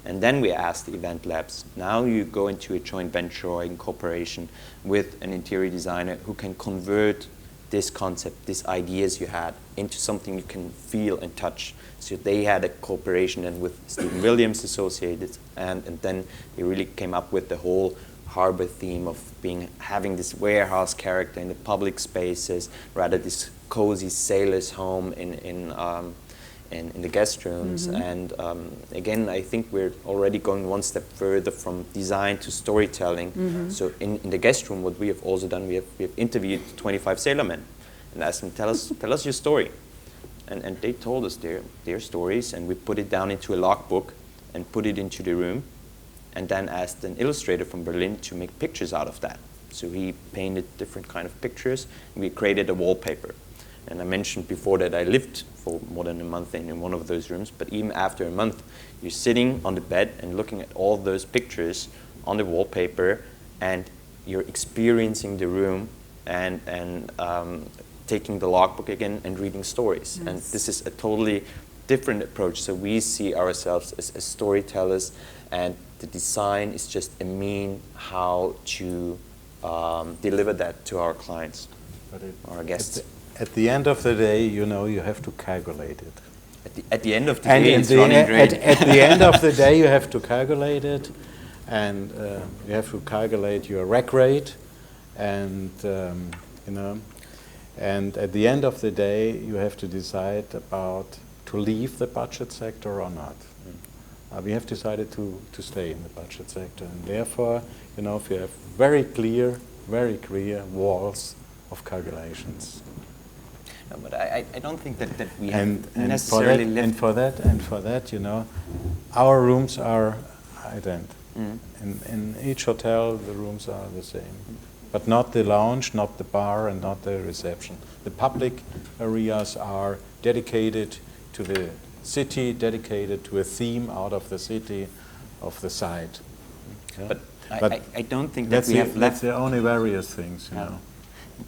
Speaker 2: And then we asked the event labs, now you go into a joint venture or in cooperation with an interior designer who can convert this concept, these ideas you had, into something you can feel and touch. So they had a cooperation then with Stephen Williams Associated, and then they really came up with the whole harbor theme of having this warehouse character in the public spaces, rather this cozy sailor's home in the guest rooms. And again, I think we're already going one step further from design to storytelling. So in the guest room, what we have also done, we have interviewed 25 sailormen and asked them, tell us your story. and they told us their stories, and we put it down into a logbook and put it into the room, and then asked an illustrator from Berlin to make pictures out of that. So he painted different kind of pictures, and we created a wallpaper. And I mentioned before that I lived for more than a month in one of those rooms, but even after a month, you're sitting on the bed and looking at all those pictures on the wallpaper, and you're experiencing the room and taking the logbook again and reading stories. Yes. And this is a totally different approach. So we see ourselves as storytellers, and the design is just a mean how to deliver that to our clients, our guests.
Speaker 3: At the end of the day, you know, you have to calculate it.
Speaker 2: At the end of the day, it's running great.
Speaker 3: At the end of the day, you have to calculate it, and you have to calculate your rack rate, and you know, and at the end of the day, you have to decide about to leave the budget sector or not. We have decided to stay in the budget sector, and therefore, you know, if you have very clear walls of calculations.
Speaker 2: No, but I don't think that we have necessarily
Speaker 3: and for that, you know, our rooms are ident. In each hotel, the rooms are the same, but not the lounge, not the bar, and not the reception. The public areas are dedicated to the city, dedicated to a theme out of the city, of the site. Okay?
Speaker 2: But I don't think that we have left.
Speaker 3: That's the only various things, you know.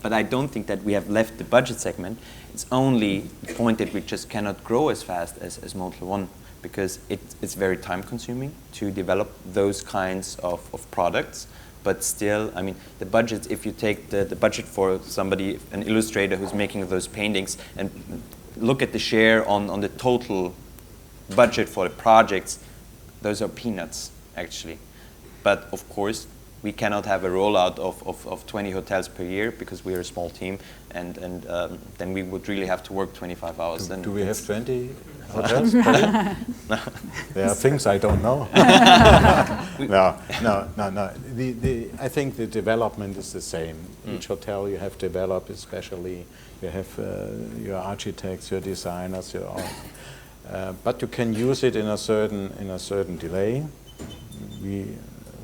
Speaker 2: But I don't think that we have left the budget segment. It's only the point that we just cannot grow as fast as Motel One, because it's very time consuming to develop those kinds of products. But still, I mean, the budgets, if you take the budget for somebody, an illustrator who's making those paintings, and look at the share on the total budget for the projects, those are peanuts, actually. But of course, we cannot have a rollout of 20 hotels per year because we are a small team, and then we would really have to work 25 hours.
Speaker 3: Do we have 20 hotels per year? No. There are things I don't know. No. I think the development is the same. Each hotel you have developed, especially you have your architects, your designers, your own. But you can use it in a certain delay. We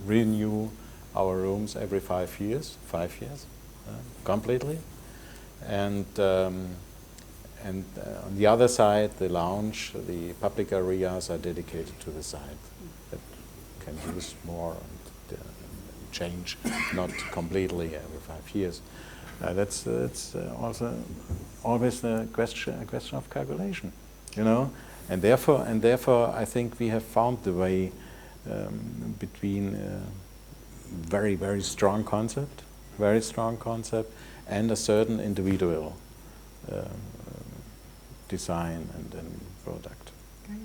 Speaker 3: renew our rooms every 5 years, completely. And on the other side, the lounge, the public areas are dedicated to the site that can use more and change, not completely every 5 years. That's also always a question of calculation, you know. And therefore, I think we have found the way between very strong concept, and a certain individual design and product.
Speaker 1: Great.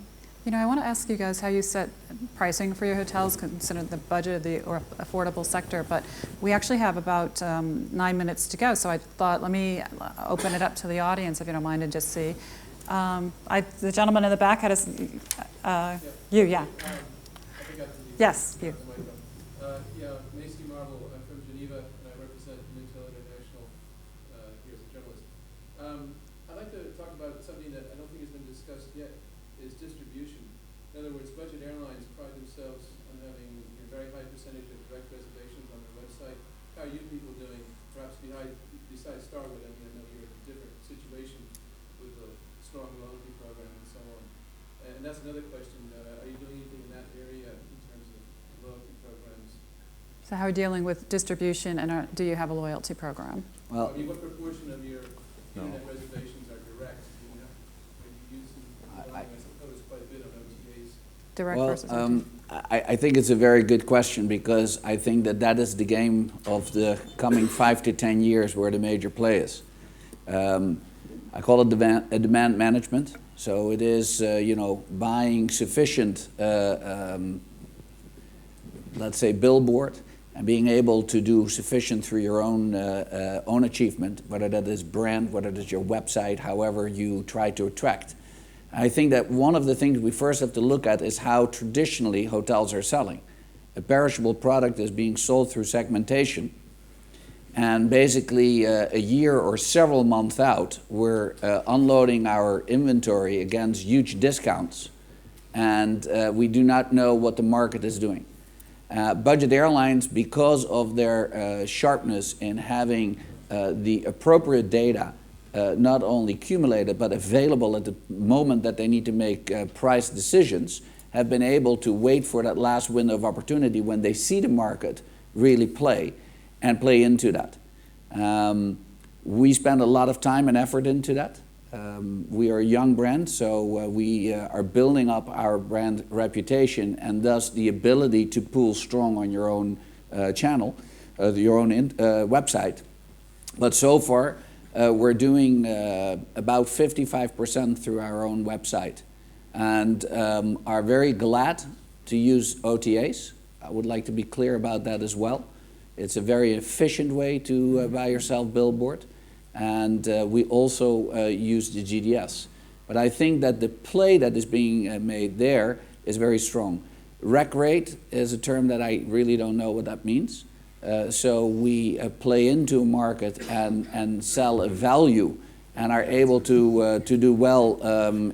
Speaker 1: You know, I want to ask you guys how you set pricing for your hotels, considering the budget of the or affordable sector, but we actually have about 9 minutes to go, so I thought let me open it up to the audience, if you don't mind, and just see. The gentleman in the back had you, yeah. Yes, you.
Speaker 6: Macy Marble, I'm from Geneva, and I represent Mintel International here as a journalist. I'd like to talk about something that I don't think has been discussed yet, is distribution. In other words, budget airlines pride themselves on having a very high percentage of direct reservations on their website. How are you people doing, perhaps besides Starwood? I mean, I know you're in a different situation with a strong loyalty program and so on. And that's another question. Are you doing anything in that area in terms of loyalty programs?
Speaker 1: So how are you dealing with distribution, and do you have a loyalty program?
Speaker 5: Well,
Speaker 6: I mean, what proportion of your internet reservations are direct? Are you using, I suppose, quite a bit of OTAs?
Speaker 1: Direct
Speaker 5: well,
Speaker 1: versus OTA?
Speaker 5: I think it's a very good question, because I think that is the game of the coming 5 to 10 years where the major play is. I call it demand management. So it is, buying sufficient, let's say, billboard, and being able to do sufficient through your own achievement, whether that is brand, whether that is your website, however you try to attract. I think that one of the things we first have to look at is how traditionally hotels are selling. A perishable product is being sold through segmentation, And basically, a year or several months out, we're unloading our inventory against huge discounts, and we do not know what the market is doing. Budget airlines, because of their sharpness in having the appropriate data not only accumulated but available at the moment that they need to make price decisions, have been able to wait for that last window of opportunity when they see the market really play and play into that. We spend a lot of time and effort into that. We are a young brand, so we are building up our brand reputation and thus the ability to pull strong on your own channel, your own website. But so far, we're doing about 55% through our own website, and are very glad to use OTAs. I would like to be clear about that as well. It's a very efficient way to buy yourself billboard, and we also use the GDS. But I think that the play that is being made there is very strong. Rec rate is a term that I really don't know what that means. So we play into a market and sell a value and are able to do well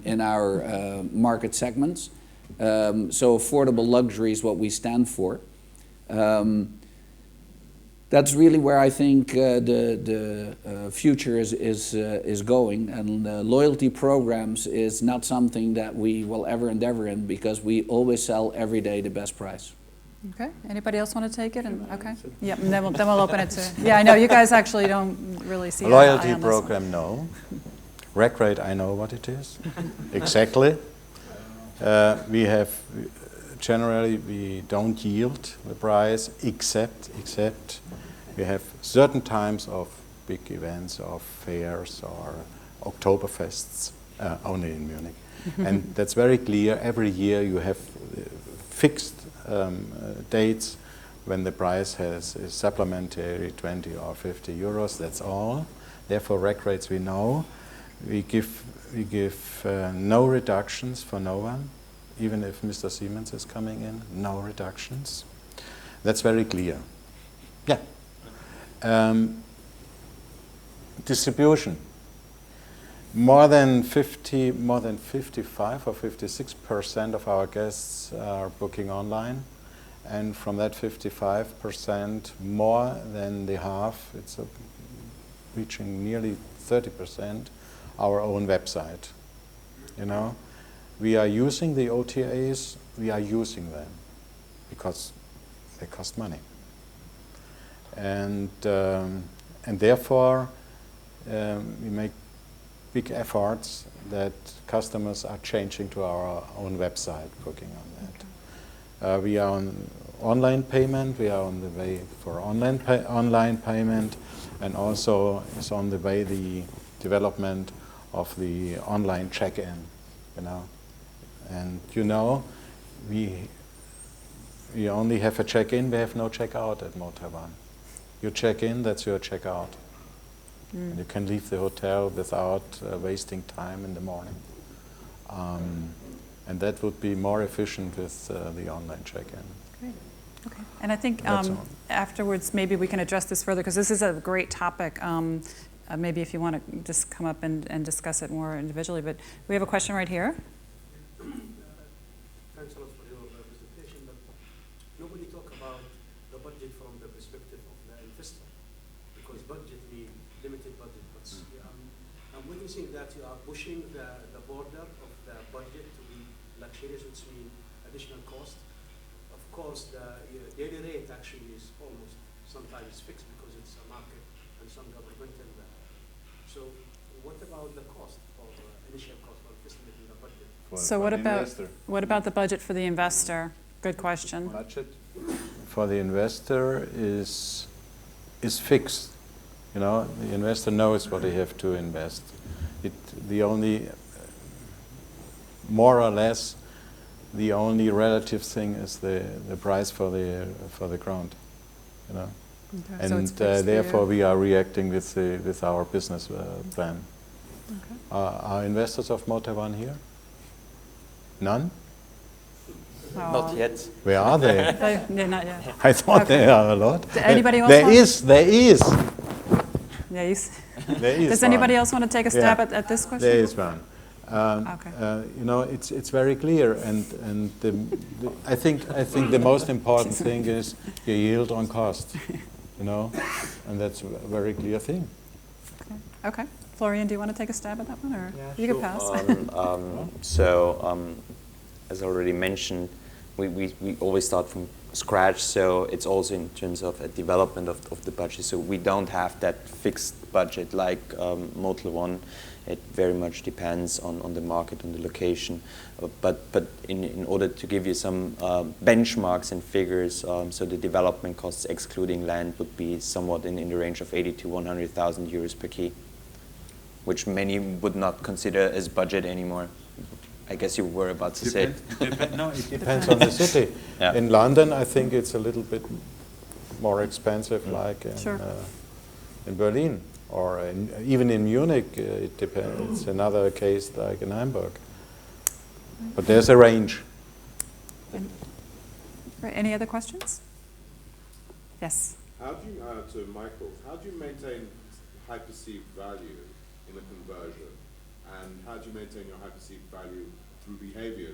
Speaker 5: in our market segments. So affordable luxury is what we stand for. That's really where I think the future is going, and loyalty programs is not something that we will ever endeavor in, because we always sell every day the best price.
Speaker 1: Okay. Anybody else want to take it? Okay. Yep. And then we'll open it to. Yeah, I know you guys actually don't really see.
Speaker 3: A loyalty program, no. Rec rate, I know what it is. Exactly. We have. Generally, we don't yield the price, except we have certain times of big events, of fairs or Oktoberfests, only in Munich. And that's very clear. Every year you have fixed dates when the price is supplementary 20 or 50 euros, that's all. Therefore, rec rates we know. We give no reductions for no one. Even if Mr. Siemens is coming in, no reductions. That's very clear. Yeah. Distribution. More than 55 or 56% of our guests are booking online, and from that 55%, more than the half, it's reaching nearly 30%, our own website. You know. We are using the OTAs, we are using them because they cost money. And therefore, we make big efforts that customers are changing to our own website, booking on that. We are on online payment, we are on the way for online payment, and also is on the way the development of the online check-in, you know. And you know, we only have a check-in, we have no check-out at Motorwan. You check in, that's your check-out. And you can leave the hotel without wasting time in the morning. And that would be more efficient with the online check-in.
Speaker 1: Great. Okay. And I think afterwards maybe we can address this further, because this is a great topic. Maybe if you want to just come up and discuss it more individually. But we have a question right here.
Speaker 7: Thanks a lot for your presentation, but nobody talk about the budget from the perspective of the investor, because budget means limited budget. But I'm witnessing that you are pushing the border of the budget to be luxurious, which means additional cost. Of course, the daily rate actually is almost sometimes fixed because it's a market and some governmental. So what about the cost or initial cost for estimating the budget?
Speaker 1: So what about the budget for the investor? Good question.
Speaker 3: Budget for the investor is fixed. You know, the investor knows what he has to invest. The only, more or less, the only relative thing is the price for the ground. You know, okay. And so therefore we are reacting with our business plan. Okay. Are investors of Motorwan here? None?
Speaker 2: Not yet.
Speaker 3: Where are they?
Speaker 1: Yeah, not yet.
Speaker 3: I thought
Speaker 1: Okay.
Speaker 3: there are a lot.
Speaker 1: Anybody else
Speaker 3: There
Speaker 1: want-
Speaker 3: is.
Speaker 1: Yeah,
Speaker 3: There is
Speaker 1: Does anybody
Speaker 3: one.
Speaker 1: else want to take a stab
Speaker 3: Yeah.
Speaker 1: at this question?
Speaker 3: There is one.
Speaker 1: Okay.
Speaker 3: You know, it's very clear, and I think the most important thing is your yield on cost. You know, and that's a very clear thing.
Speaker 1: Okay. Florian, do you want to take a stab at that one, or you can pass?
Speaker 2: As already mentioned, we always start from scratch, so it's also in terms of a development of the budget. So we don't have that fixed budget like Motel One. It very much depends on the market, on the location. But in order to give you some benchmarks and figures, so the development costs excluding land would be somewhat in the range of 80 to 100,000 euros per key, which many would not consider as budget anymore. I guess you were about to say.
Speaker 3: No, it depends on the city.
Speaker 2: Yeah.
Speaker 3: In London, I think it's a little bit more expensive, like in Berlin, or even in Munich. It depends. It's another case like in Hamburg. But there's a range.
Speaker 1: Right, any other questions? Yes.
Speaker 8: How do you, to Michael, how do you maintain high perceived value in a conversion? And how do you maintain your high perceived value through behavior,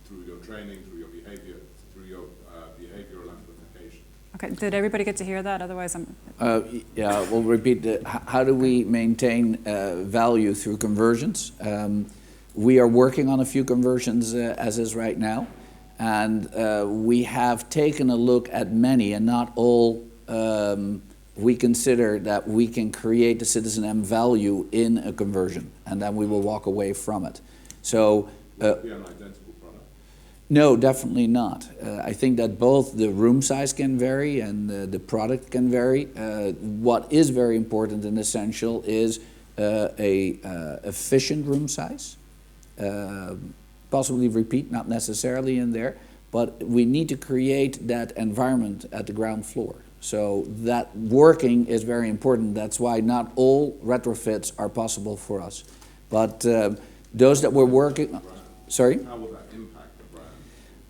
Speaker 8: through your training, through your behavior, through your behavioral amplification?
Speaker 1: Okay, did everybody get to hear that? Otherwise,
Speaker 5: Yeah, we'll repeat. How do we maintain value through conversions? We are working on a few conversions as is right now, and we have taken a look at many, and not all. We consider that we can create the citizen M value in a conversion, and then we will walk away from it. So,
Speaker 8: Will it be an identical product?
Speaker 5: no, definitely not. I think that both the room size can vary and the product can vary. What is very important and essential is a efficient room size. Possibly repeat, not necessarily in there, but we need to create that environment at the ground floor. So that working is very important. That's why not all retrofits are possible for us. But those that we're working, sorry?
Speaker 8: How will that impact the brand?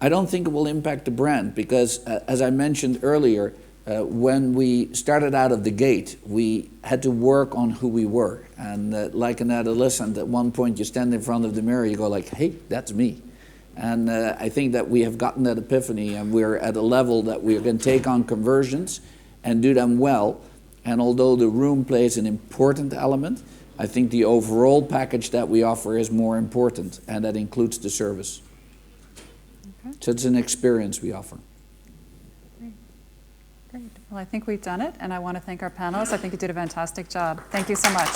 Speaker 5: I don't think it will impact the brand because, as I mentioned earlier, when we started out of the gate, we had to work on who we were. And like an adolescent, at one point you stand in front of the mirror, you go like, hey, that's me. And I think that we have gotten that epiphany, and we're at a level that we can take on conversions and do them well. And although the room plays an important element, I think the overall package that we offer is more important, and that includes the service.
Speaker 1: Okay.
Speaker 5: So it's an experience we offer.
Speaker 1: Great. Well, I think we've done it, and I want to thank our panelists. I think you did a fantastic job. Thank you so much.